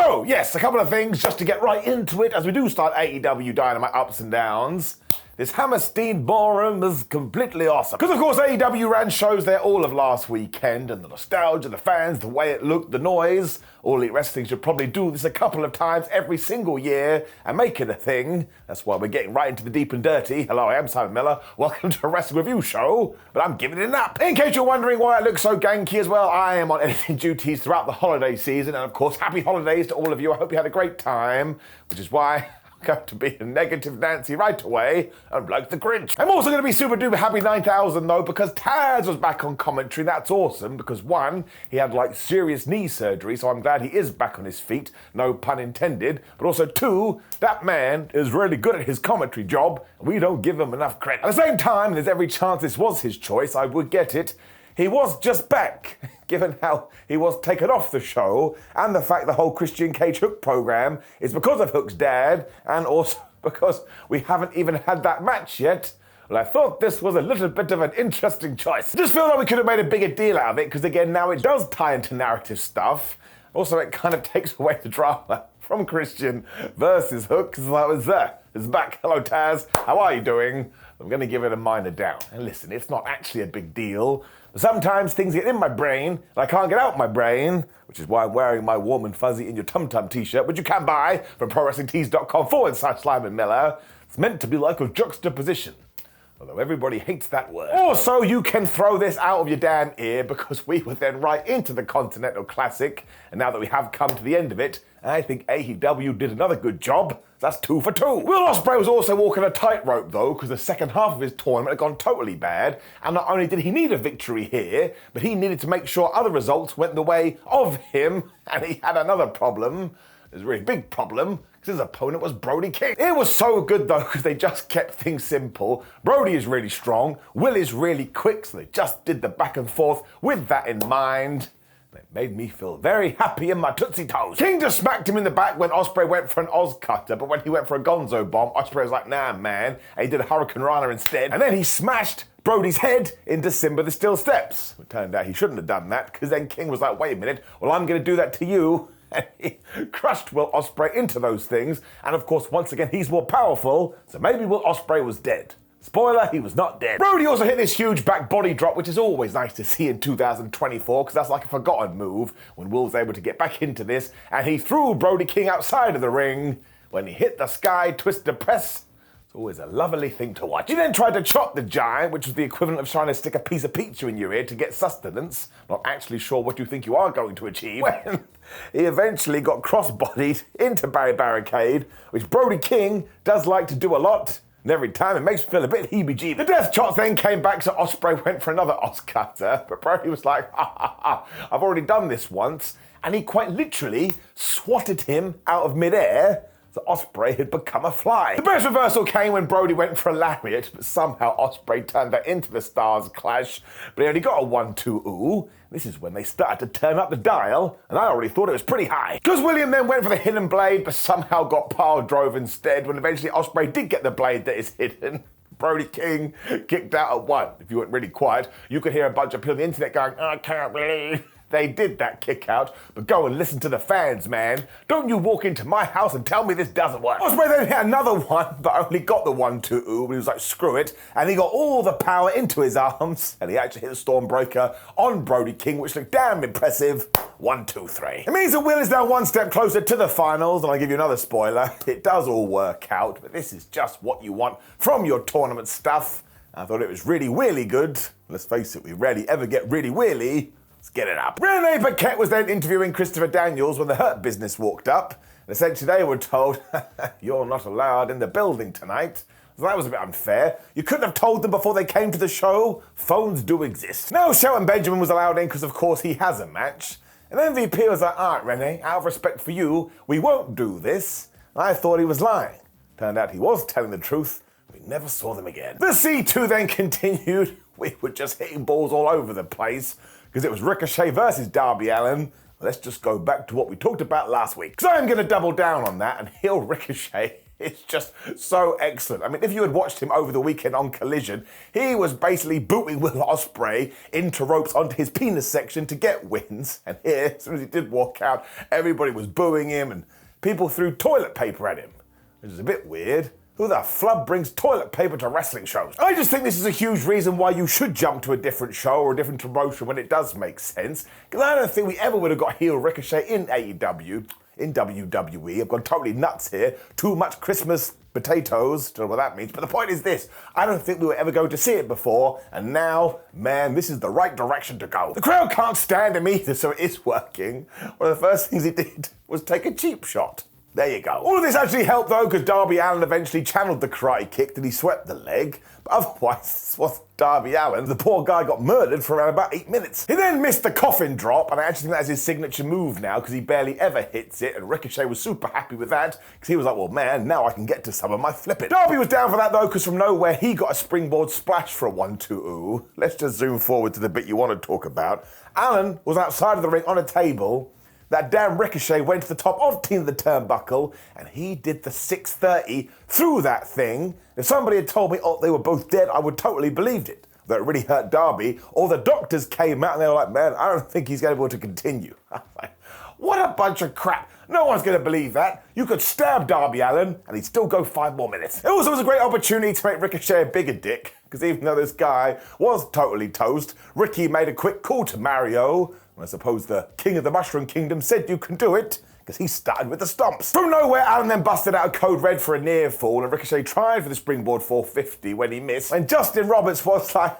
So, yes, a couple of things just to get right into it as we do start AEW Dynamite ups and downs. This Hammerstein Ballroom is completely awesome. Because, of course, AEW ran shows there all of last weekend, and the nostalgia, the fans, the way it looked, the noise. All Elite Wrestling should probably do this a couple of times every single year and make it a thing. That's why we're getting right into the deep and dirty. Hello, I am Simon Miller. Welcome to a Wrestling Review Show, but I'm giving it an up. In case you're wondering why it looks so ganky as well, I am on editing duties throughout the holiday season, and of course, happy holidays to all of you. I hope you had a great time, which is why going to be a negative Nancy right away, and like the Grinch. I'm also going to be super duper happy 9,000 though, because Taz was back on commentary. That's awesome, because one, he had like serious knee surgery, so I'm glad he is back on his feet, no pun intended, but also two, that man is really good at his commentary job, and we don't give him enough credit. At the same time, there's every chance this was his choice, I would get it. He was just back, given how he was taken off the show, and the fact the whole Christian Cage Hook program is because of Hook's dad, and also because we haven't even had that match yet. Well, I thought this was a little bit of an interesting choice. I just feel like we could have made a bigger deal out of it, because again, now it does tie into narrative stuff. Also, it kind of takes away the drama from Christian versus Hook, because I was there. It's back. Hello, Taz. How are you doing? I'm going to give it a minor down. And listen, it's not actually a big deal. But sometimes things get in my brain, and I can't get out my brain, which is why I'm wearing my warm and fuzzy in your tum-tum t-shirt, which you can buy from prowrestlingtees.com/Simon Miller. It's meant to be like a juxtaposition, although everybody hates that word. Also, you can throw this out of your damn ear, because we were then right into the Continental Classic, and now that we have come to the end of it, I think AEW did another good job. That's 2 for 2. Will Ospreay was also walking a tightrope though, because the second half of his tournament had gone totally bad, and not only did he need a victory here, but he needed to make sure other results went the way of him, and he had another problem. It was a really big problem, because his opponent was Brody King. It was so good though, because they just kept things simple. Brody is really strong, Will is really quick, so they just did the back and forth with that in mind. It made me feel very happy in my Tootsie Toes. King just smacked him in the back when Ospreay went for an Oz Cutter, but when he went for a Gonzo Bomb, Ospreay was like, nah, man, and he did a Hurricane Rana instead. And then he smashed Brody's head into Simba the Steel Steps. It turned out he shouldn't have done that, because then King was like, wait a minute, well, I'm going to do that to you. And he crushed Will Ospreay into those things. And of course, once again, he's more powerful, so maybe Will Ospreay was dead. Spoiler, he was not dead. Brody also hit this huge back body drop, which is always nice to see in 2024, because that's like a forgotten move when Will's able to get back into this, and he threw Brody King outside of the ring. When he hit the sky twister press, it's always a lovely thing to watch. He then tried to chop the Giant, which was the equivalent of trying to stick a piece of pizza in your ear to get sustenance. Not actually sure what you think you are going to achieve. When he eventually got cross-bodied into Barry Barricade, which Brody King does like to do a lot. And every time it makes me feel a bit heebie-jeebie. The death shots then came back, so Ospreay went for another Oz Cutter, but Brody was like, ha ha ha, I've already done this once, and he quite literally swatted him out of midair, so Ospreay had become a fly. The best reversal came when Brody went for a lariat, but somehow Ospreay turned that into the Stars Clash, but he only got a 1-2-ooh. This is when they started to turn up the dial, and I already thought it was pretty high. Because William then went for the hidden blade, but somehow got pile drove instead, when eventually Ospreay did get the blade that is hidden. Brody King kicked out at 1. If you weren't really quiet, you could hear a bunch of people on the internet going, I can't believe they did that kick out, but go and listen to the fans, man. Don't you walk into my house and tell me this doesn't work. Ospreay then hit another one, but only got the 1-2-ooh, but he was like, screw it, and he got all the power into his arms, and he actually hit the Stormbreaker on Brody King, which looked damn impressive. 1-2-3. It means that Will is now one step closer to the finals, and I'll give you another spoiler. It does all work out, but this is just what you want from your tournament stuff. I thought it was really good. Let's face it, we rarely ever get really wheelie. Let's get it up. Renee Paquette was then interviewing Christopher Daniels when the Hurt Business walked up. And essentially they were told, you're not allowed in the building tonight. So that was a bit unfair. You couldn't have told them before they came to the show. Phones do exist. Now Shelton Benjamin was allowed in because of course he has a match. And MVP was like, all right, Renee, out of respect for you, we won't do this. And I thought he was lying. Turned out he was telling the truth. We never saw them again. The C2 then continued. We were just hitting balls all over the place, because it was Ricochet versus Darby Allin. Let's just go back to what we talked about last week, because I'm going to double down on that and heel Ricochet It's just so excellent. I mean, if you had watched him over the weekend on Collision, he was basically booting Will Ospreay into ropes onto his penis section to get wins. And here, as soon as he did walk out, everybody was booing him and people threw toilet paper at him, which is a bit weird. Who the flub brings toilet paper to wrestling shows? I just think this is a huge reason why you should jump to a different show or a different promotion when it does make sense. Because I don't think we ever would have got heel Ricochet in AEW. In WWE, I've gone totally nuts here. Too much Christmas potatoes, don't know what that means, but the point is this, I don't think we were ever going to see it before, and now, man, this is the right direction to go. The crowd can't stand him either, so it is working. One of the first things he did was take a cheap shot. There you go. All of this actually helped though, because Darby Allin eventually channeled the karate kick and he swept the leg. But otherwise, this was Darby Allin. The poor guy got murdered for around about 8 minutes. He then missed the coffin drop, and I actually think that's his signature move now, because he barely ever hits it, and Ricochet was super happy with that, because he was like, well, man, now I can get to some of my flipping. Darby was down for that though, because from nowhere he got a springboard splash for a 1-2-ooh. Let's just zoom forward to the bit you want to talk about. Allin was outside of the ring on a table. That damn Ricochet went to the top of the turnbuckle, and he did the 630 through that thing. If somebody had told me, oh, they were both dead, I would totally believed it. Though it really hurt Darby. Or the doctors came out and they were like, man, I don't think he's going to be able to continue. I'm like, what a bunch of crap. No one's going to believe that. You could stab Darby Allin and he'd still go 5 more minutes. It also was a great opportunity to make Ricochet a bigger dick, because even though this guy was totally toast, Ricky made a quick call to Mario. I suppose the King of the Mushroom Kingdom said you can do it, because he started with the stomps. From nowhere, Allin then busted out a code red for a near fall, and Ricochet tried for the springboard 450 when he missed. And Justin Roberts was like,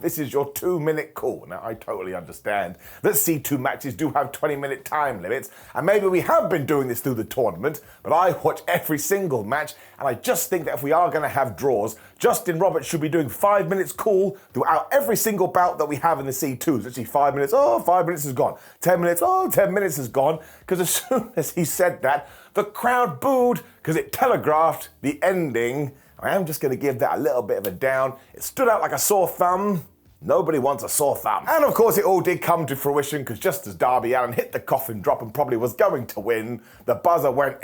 this is your 2-minute call. Now, I totally understand that C2 matches do have 20-minute time limits, and maybe we have been doing this through the tournament, but I watch every single match, and I just think that if we are going to have draws, Justin Roberts should be doing 5 minutes cool throughout every single bout that we have in the C2s. Literally 5 minutes, oh, 5 minutes is gone. 10 minutes, oh, 10 minutes is gone. Because as soon as he said that, the crowd booed because it telegraphed the ending. I am just going to give that a little bit of a down. It stood out like a sore thumb. Nobody wants a sore thumb. And of course it all did come to fruition, because just as Darby Allin hit the coffin drop and probably was going to win, the buzzer went,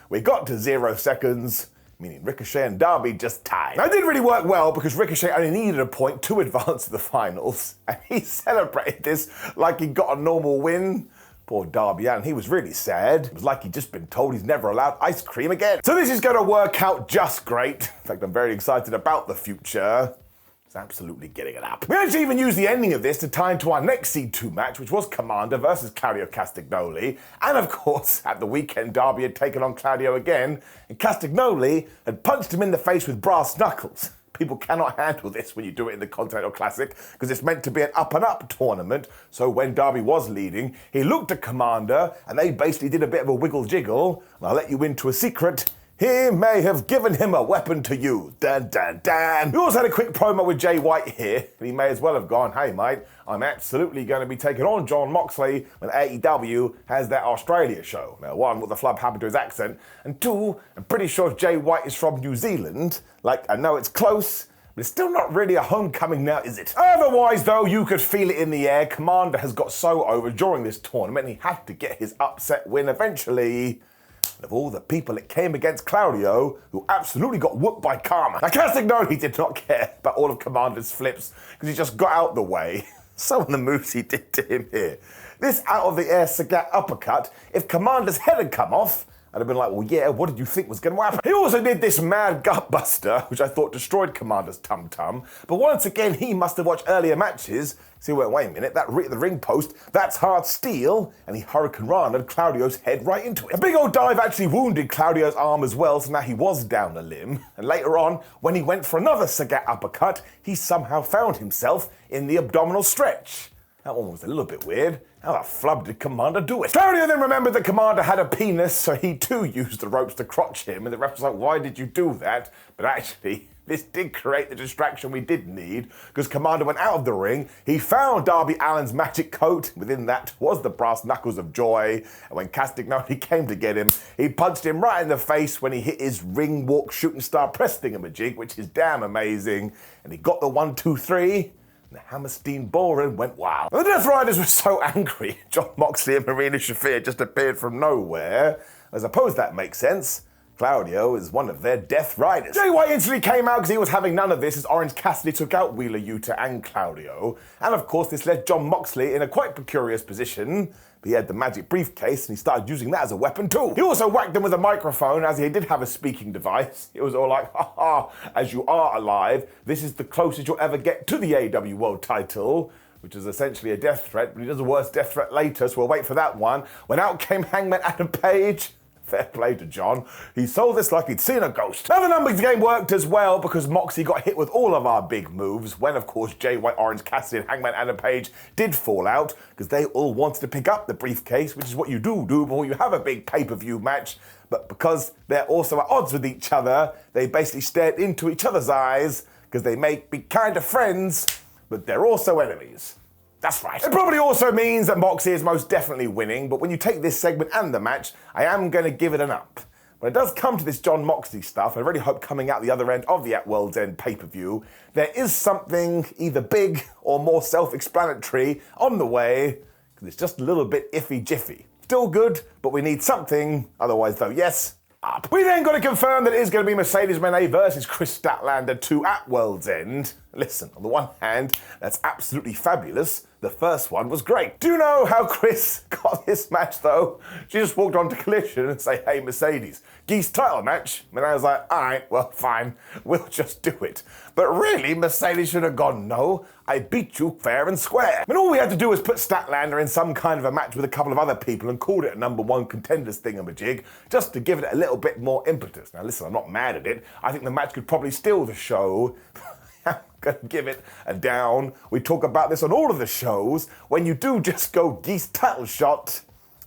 we got to 0 seconds. Meaning Ricochet and Darby just tied. Now, it didn't really work well, because Ricochet only needed a point to advance to the finals, and he celebrated this like he got a normal win. Poor Darby Allin, he was really sad. It was like he'd just been told he's never allowed ice cream again. So this is going to work out just great. In fact, I'm very excited about the future. Absolutely getting it up. We actually even used the ending of this to tie into our next C2 match, which was Commander versus Claudio Castagnoli. And of course, at the weekend, Darby had taken on Claudio again, and Castagnoli had punched him in the face with brass knuckles. People cannot handle this when you do it in the Continental Classic, because it's meant to be an up-and-up tournament. So when Darby was leading, he looked at Commander, and they basically did a bit of a wiggle-jiggle. And I'll let you into a secret. He may have given him a weapon to use. Dun, dun, dun. We also had a quick promo with Jay White here, and he may as well have gone, hey mate, I'm absolutely going to be taking on John Moxley when AEW has their Australia show. Now, one, what the flub happened to his accent, and two, I'm pretty sure Jay White is from New Zealand. Like, I know it's close, but it's still not really a homecoming now, is it? Otherwise, though, you could feel it in the air. Commander has got so over during this tournament, and he had to get his upset win eventually. Of all the people that came against Claudio, who absolutely got whooped by Karma. Now, Castagnoli did not care about all of Commander's flips, because he just got out the way. Some of the moves he did to him here. This out-of-the-air Sagat uppercut, if Commander's head had come off, I'd have been like, well, yeah, what did you think was going to happen? He also did this mad gutbuster, which I thought destroyed Commander's tum-tum. But once again, he must have watched earlier matches. So he went, wait a minute, the ring post, that's hard steel. And he Hurricane Rana'd Claudio's head right into it. A big old dive actually wounded Claudio's arm as well, so now he was down a limb. And later on, when he went for another Sagat uppercut, he somehow found himself in the abdominal stretch. That one was a little bit weird. How the flub did Commander do it? Claudio then remembered that Commander had a penis, so he too used the ropes to crotch him, and the ref was like, why did you do that? But actually, this did create the distraction we did need, because Commander went out of the ring, he found Darby Allin's magic coat, within that was the brass knuckles of joy, and when Castagnoli came to get him, he punched him right in the face when he hit his ring walk shooting star press thingamajig, which is damn amazing, and he got the 1, 2, 3, the Hammerstein Ballroom went wild. The Death Riders were so angry, John Moxley and Marina Shafir just appeared from nowhere. I suppose that makes sense. Claudio is one of their Death Riders. Jay White instantly came out because he was having none of this as Orange Cassidy took out Wheeler Yuta and Claudio. And of course this left Jon Moxley in a quite precarious position. But he had the magic briefcase and he started using that as a weapon too. He also whacked them with a microphone as he did have a speaking device. It was all like, ha ha, as you are alive, this is the closest you'll ever get to the AEW World title. Which is essentially a death threat, but he does a worse death threat later, so we'll wait for that one. When out came Hangman Adam Page. Fair play to John. He sold this like he'd seen a ghost. Now the numbers game worked as well because Moxie got hit with all of our big moves when, of course, Jay White, Orange Cassidy and Hangman Adam Page did fall out because they all wanted to pick up the briefcase, which is what you do before you have a big pay-per-view match. But because they're also at odds with each other, they basically stared into each other's eyes because they may be kind of friends, but they're also enemies. That's right. It probably also means that Moxie is most definitely winning, but when you take this segment and the match, I am going to give it an up. When it does come to this Jon Moxley stuff, I really hope coming out the other end of the At World's End pay-per-view, there is something either big or more self-explanatory on the way, because it's just a little bit iffy-jiffy. Still good, but we need something, otherwise though, yes, up. We then got to confirm that it is going to be Mercedes Moné versus Chris Statlander 2 at World's End. Listen, on the one hand, that's absolutely fabulous. The first one was great. Do you know how Chris got this match though? She just walked onto Collision and say, hey Mercedes, Geese title match. And I was like, alright, well fine, we'll just do it. But really, Mercedes should have gone, no, I beat you fair and square. I mean, all we had to do was put Statlander in some kind of a match with a couple of other people and called it a #1 contenders thingamajig, just to give it a little bit more impetus. Now listen, I'm not mad at it. I think the match could probably steal the show. I'm going to give it a down. We talk about this on all of the shows. When you do just go Geese title shot,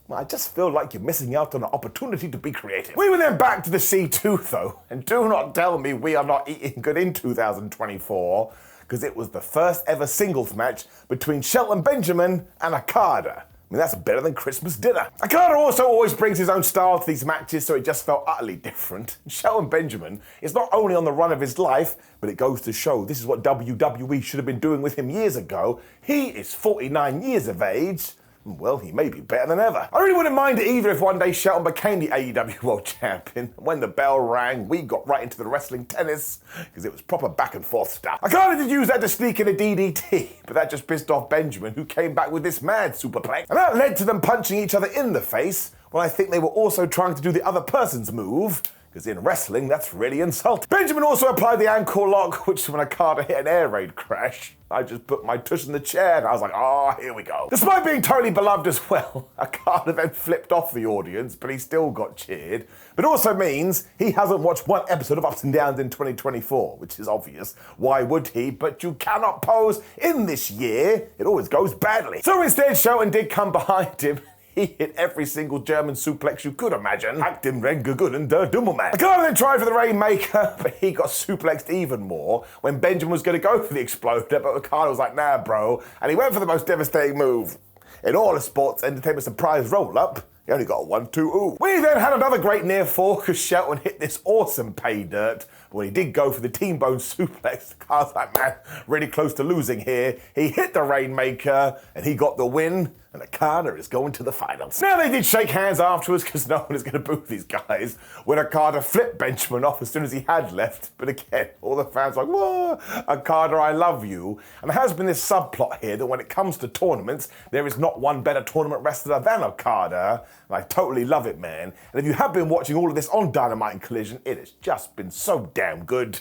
well, I just feel like you're missing out on an opportunity to be creative. We were then back to the C2 though, and do not tell me we are not eating good in 2024, because it was the first ever singles match between Shelton Benjamin and Okada. I mean, that's better than Christmas dinner. Okada also always brings his own style to these matches, so it just felt utterly different. Shelton Benjamin is not only on the run of his life, but it goes to show this is what WWE should have been doing with him years ago. He is 49 years of age. Well, he may be better than ever. I really wouldn't mind it either if one day Shelton became the AEW World Champion. When the bell rang, we got right into the wrestling tennis, because it was proper back and forth stuff. I kind of did use that to sneak in a DDT, but that just pissed off Benjamin, who came back with this mad superplex. And that led to them punching each other in the face, when I think they were also trying to do the other person's move, because in wrestling, that's really insulting. Benjamin also applied the ankle lock, which when Okada hit an air raid crash, I just put my tush in the chair and I was like, oh, here we go. Despite being totally beloved as well, Okada then flipped off the audience, but he still got cheered. But it also means he hasn't watched one episode of Ups and Downs in 2024, which is obvious. Why would he? But you cannot pose in this year. It always goes badly. So instead, Shelton did come behind him. He hit every single German suplex you could imagine. Hacked him Rengagun and Der Dummelmann. Okada then tried for the Rainmaker, but he got suplexed even more when Benjamin was going to go for the Exploder, but Okada was like, nah, bro. And he went for the most devastating move in all of sports entertainment surprise roll-up. He only got a 1-2 ooh. We then had another great near fall because Shelton hit this awesome pay dirt. But when he did go for the Team Bone suplex, the was like, man, really close to losing here. He hit the Rainmaker and he got the win. And Okada is going to the finals. Now they did shake hands afterwards because no one is going to boo these guys when Okada flipped Benjamin off as soon as he had left. But again, all the fans were like, whoa, Okada, I love you. And there has been this subplot here that when it comes to tournaments, there is not one better tournament wrestler than Okada. And I totally love it, man. And if you have been watching all of this on Dynamite and Collision, it has just been so damn good.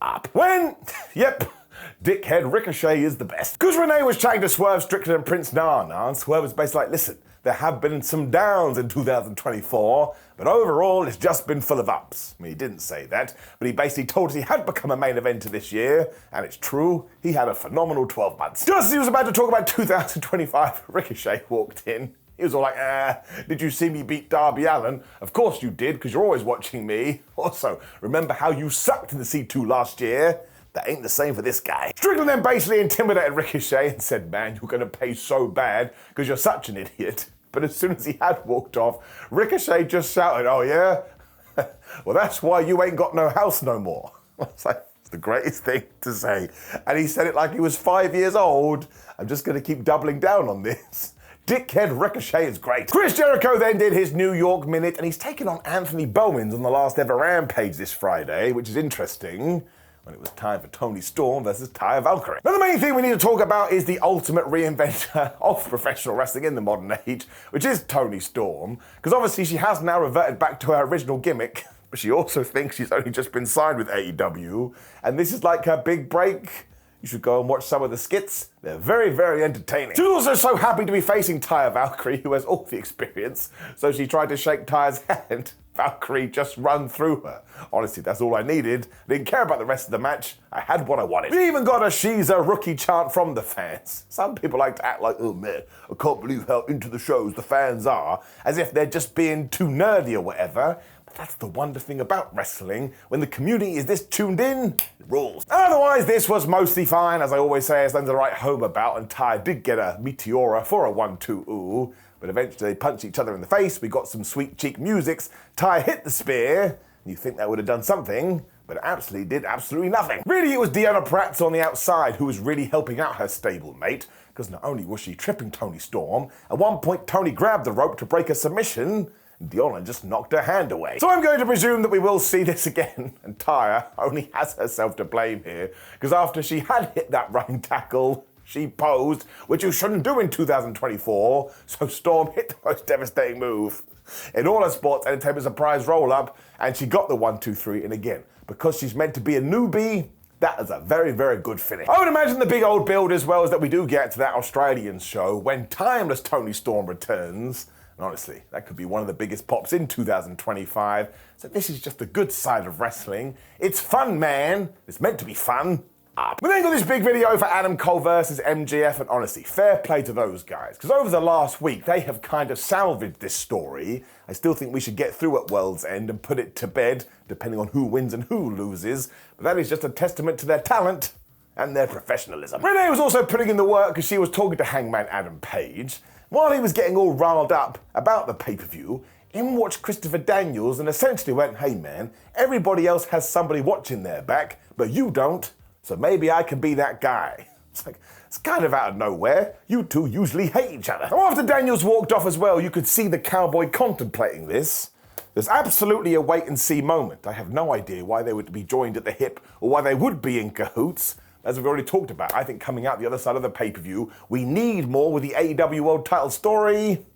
Up. When, yep, dickhead Ricochet is the best. Because Renee was chatting to Swerve Strickland and Prince Nana, and Swerve was basically like, listen, there have been some downs in 2024, but overall it's just been full of ups. I mean, he didn't say that, but he basically told us he had become a main eventer this year, and it's true, he had a phenomenal 12 months. Just as he was about to talk about 2025, Ricochet walked in. He was all like, did you see me beat Darby Allin? Of course you did, because you're always watching me. Also, remember how you sucked in the C2 last year? That ain't the same for this guy. Strickland then basically intimidated Ricochet and said, man, you're gonna pay so bad because you're such an idiot. But as soon as he had walked off, Ricochet just shouted, oh yeah? Well, that's why you ain't got no house no more. I was like, it's the greatest thing to say. And he said it like he was 5 years old. I'm just gonna keep doubling down on this. dickhead Ricochet is great. Chris Jericho then did his New York Minute, and he's taken on Anthony Bowens on the last ever Rampage this Friday, which is interesting, when it was time for Toni Storm versus Taya Valkyrie. Now the main thing we need to talk about is the ultimate reinventor of professional wrestling in the modern age, which is Toni Storm, because obviously she has now reverted back to her original gimmick, but she also thinks she's only just been signed with AEW, and this is like her big break. You should go and watch some of the skits. They're very, very entertaining. She's also so happy to be facing Taya Valkyrie, who has all the experience, so she tried to shake Taya's hand. Valkyrie just run through her. Honestly, that's all I needed. I didn't care about the rest of the match. I had what I wanted. We even got a "she's a rookie" chant from the fans. Some people like to act like, oh man, I can't believe how into the shows the fans are, as if they're just being too nerdy or whatever. But that's the wonder thing about wrestling. When the community is this tuned in, it rules. Otherwise, this was mostly fine. As I always say, it's nothing to write home about, and Taya did get a Meteora for a 1-2 ooh. But eventually they punched each other in the face, we got some sweet cheek musics, Taya hit the spear, and you think that would have done something, but it absolutely did absolutely nothing. Really, it was Deonna Purrazzo on the outside who was really helping out her stablemate, because not only was she tripping Toni Storm, at one point Toni grabbed the rope to break a submission, and Deonna just knocked her hand away. So I'm going to presume that we will see this again, and Taya only has herself to blame here, because after she had hit that running tackle, she posed, which you shouldn't do in 2024, so Storm hit the most devastating move in all her sports entertainment surprise roll-up, and she got the 1-2-3, and again, because she's meant to be a newbie, that is a very, very good finish. I would imagine the big old build as well is that we do get to that Australian show when timeless Toni Storm returns, and honestly, that could be one of the biggest pops in 2025, so this is just the good side of wrestling. It's fun, man. It's meant to be fun. We then got this big video for Adam Cole versus MJF, and honestly, fair play to those guys, because over the last week, they have kind of salvaged this story. I still think we should get through at World's End and put it to bed, depending on who wins and who loses, but that is just a testament to their talent and their professionalism. Renee was also putting in the work because she was talking to Hangman Adam Page. While he was getting all riled up about the pay-per-view, in watched Christopher Daniels and essentially went, hey man, everybody else has somebody watching their back, but you don't. So maybe I can be that guy. It's like, it's kind of out of nowhere. You two usually hate each other. Now, after Daniels walked off as well, you could see the cowboy contemplating this. There's absolutely a wait and see moment. I have no idea why they would be joined at the hip or why they would be in cahoots. As we've already talked about, I think coming out the other side of the pay-per-view, we need more with the AEW World Title story.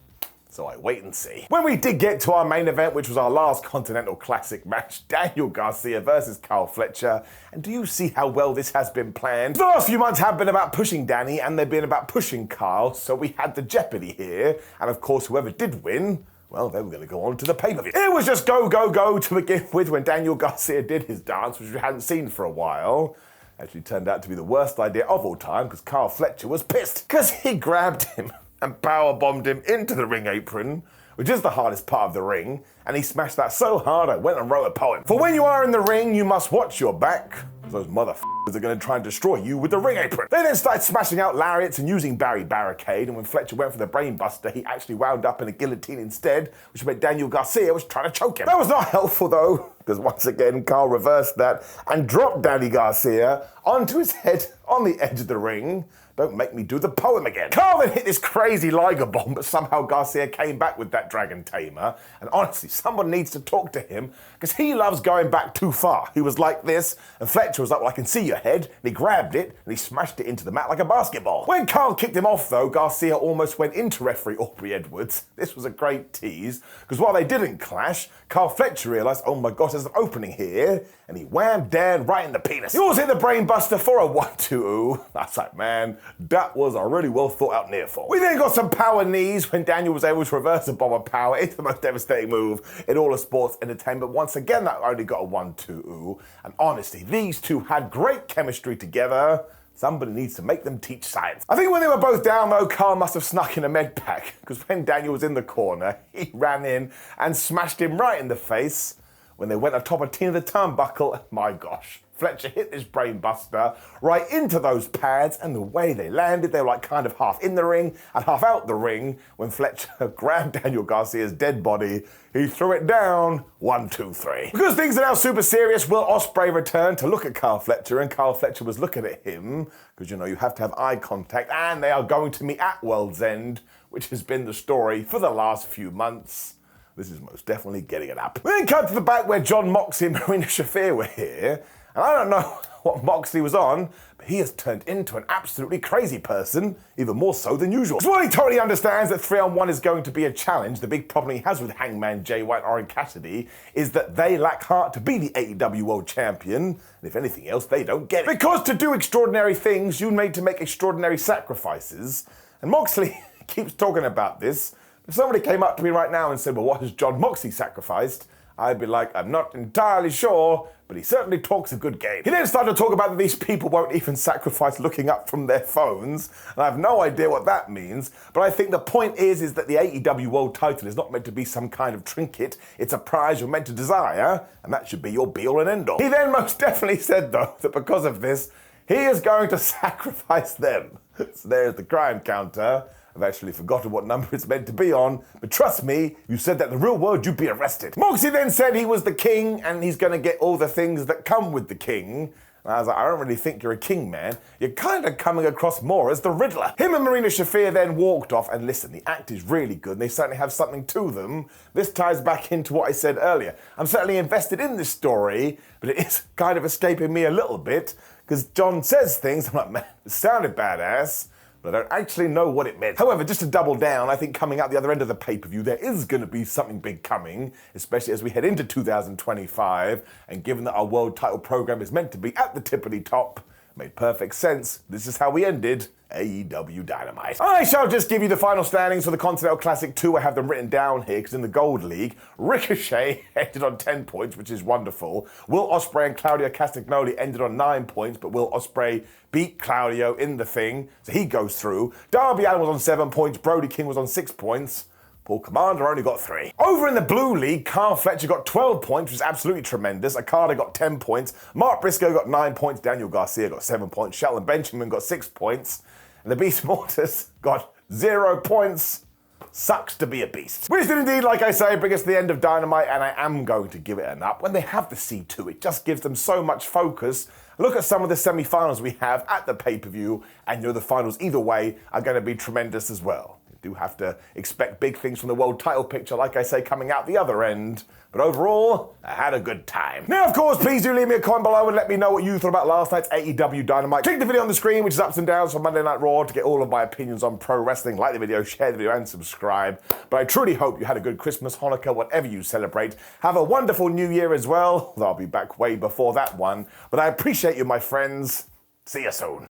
So I wait and see. When we did get to our main event, which was our last Continental Classic match, Daniel Garcia versus Carl Fletcher, and do you see how well this has been planned? The last few months have been about pushing Danny, and they've been about pushing Carl, so we had the jeopardy here, and of course whoever did win, well, they were going to go on to the pay-per-view. It was just go, go, go to begin with when Daniel Garcia did his dance, which we hadn't seen for a while. Actually turned out to be the worst idea of all time, because Carl Fletcher was pissed, because he grabbed him and powerbombed him into the ring apron, which is the hardest part of the ring, and he smashed that so hard I went and wrote a poem. For when you are in the ring, you must watch your back, those motherfuckers are going to try and destroy you with the ring apron. They then started smashing out lariats and using Barry Barricade, and when Fletcher went for the brain buster, he actually wound up in a guillotine instead, which meant Daniel Garcia was trying to choke him. That was not helpful though, because once again, Carl reversed that and dropped Danny Garcia onto his head on the edge of the ring. Don't make me do the poem again. Carl then hit this crazy Liger bomb, but somehow Garcia came back with that Dragon Tamer. And honestly, someone needs to talk to him, because he loves going back too far. He was like this, and Fletcher was like, well, I can see your head. And he grabbed it, and he smashed it into the mat like a basketball. When Carl kicked him off, though, Garcia almost went into referee Aubrey Edwards. This was a great tease, because while they didn't clash, Carl Fletcher realised, oh my gosh, there's an opening here, and he whammed Dan right in the penis. He also hit the brain buster for a 1-2. That's like, man, that was a really well thought out near fall. We then got some power knees when Daniel was able to reverse a bomb of power. It's the most devastating move in all of sports entertainment. Once again, that only got a 1-2. And honestly, these two had great chemistry together. Somebody needs to make them teach science. I think when they were both down though, Carl must have snuck in a med pack, because when Daniel was in the corner, he ran in and smashed him right in the face. When they went atop a tin of the turnbuckle, my gosh, Fletcher hit this brain buster right into those pads, and the way they landed, they were like kind of half in the ring and half out the ring. When Fletcher grabbed Daniel Garcia's dead body, he threw it down, 1, 2, 3. Because things are now super serious, Will Ospreay returned to look at Carl Fletcher, and Carl Fletcher was looking at him, because you know you have to have eye contact, and they are going to meet at World's End, which has been the story for the last few months. This is most definitely getting it up. We then cut to the back where John Moxley and Marina Shafir were here, and I don't know what Moxley was on, but he has turned into an absolutely crazy person, even more so than usual. So while he totally understands that 3-on-1 is going to be a challenge, the big problem he has with Hangman, Jay White, and Orange Cassidy is that they lack heart to be the AEW World Champion, and if anything else, they don't get it. Because to do extraordinary things, you need to make extraordinary sacrifices, and Moxley keeps talking about this. If somebody came up to me right now and said, well, what has John Moxley sacrificed? I'd be like, I'm not entirely sure, but he certainly talks a good game. He then started to talk about that these people won't even sacrifice looking up from their phones, and I have no idea what that means, but I think the point is that the AEW World title is not meant to be some kind of trinket, it's a prize you're meant to desire, and that should be your be-all and end-all. He then most definitely said, though, that because of this, he is going to sacrifice them. So there's the crime counter. I've actually forgotten what number it's meant to be on, but trust me, you said that in the real world, you'd be arrested. Moxie then said he was the king and he's gonna get all the things that come with the king. And I was like, I don't really think you're a king, man. You're kind of coming across more as the Riddler. Him and Marina Shafir then walked off, and listen, the act is really good and they certainly have something to them. This ties back into what I said earlier. I'm certainly invested in this story, but it is kind of escaping me a little bit because John says things, I'm like, man, it sounded badass, but I don't actually know what it meant. However, just to double down, I think coming out the other end of the pay-per-view, there is going to be something big coming, especially as we head into 2025, and given that our world title program is meant to be at the tippity top, made perfect sense. This is how we ended AEW Dynamite. I shall just give you the final standings for the Continental Classic 2. I have them written down here because in the Gold League, Ricochet ended on 10 points, which is wonderful. Will Ospreay and Claudio Castagnoli ended on 9 points, but Will Ospreay beat Claudio in the thing, so he goes through. Darby Allin was on 7 points, Brody King was on 6 points. Paul Commander only got 3. Over in the Blue League, Carl Fletcher got 12 points, which is absolutely tremendous. Okada got 10 points. Mark Briscoe got 9 points. Daniel Garcia got 7 points. Shelton Benjamin got 6 points. And the Beast Mortis got 0 points. Sucks to be a beast. Which did indeed, like I say, bring us to the end of Dynamite, and I am going to give it an up. When they have the C2, it just gives them so much focus. Look at some of the semi-finals we have at the pay-per-view, and the finals either way are going to be tremendous as well. You do have to expect big things from the world title picture, like I say, coming out the other end. But overall, I had a good time. Now, of course, please do leave me a comment below and let me know what you thought about last night's AEW Dynamite. Click the video on the screen, which is ups and downs for Monday Night Raw, to get all of my opinions on pro wrestling. Like the video, share the video, and subscribe. But I truly hope you had a good Christmas, Hanukkah, whatever you celebrate. Have a wonderful New Year as well. I'll be back way before that one. But I appreciate you, my friends. See you soon.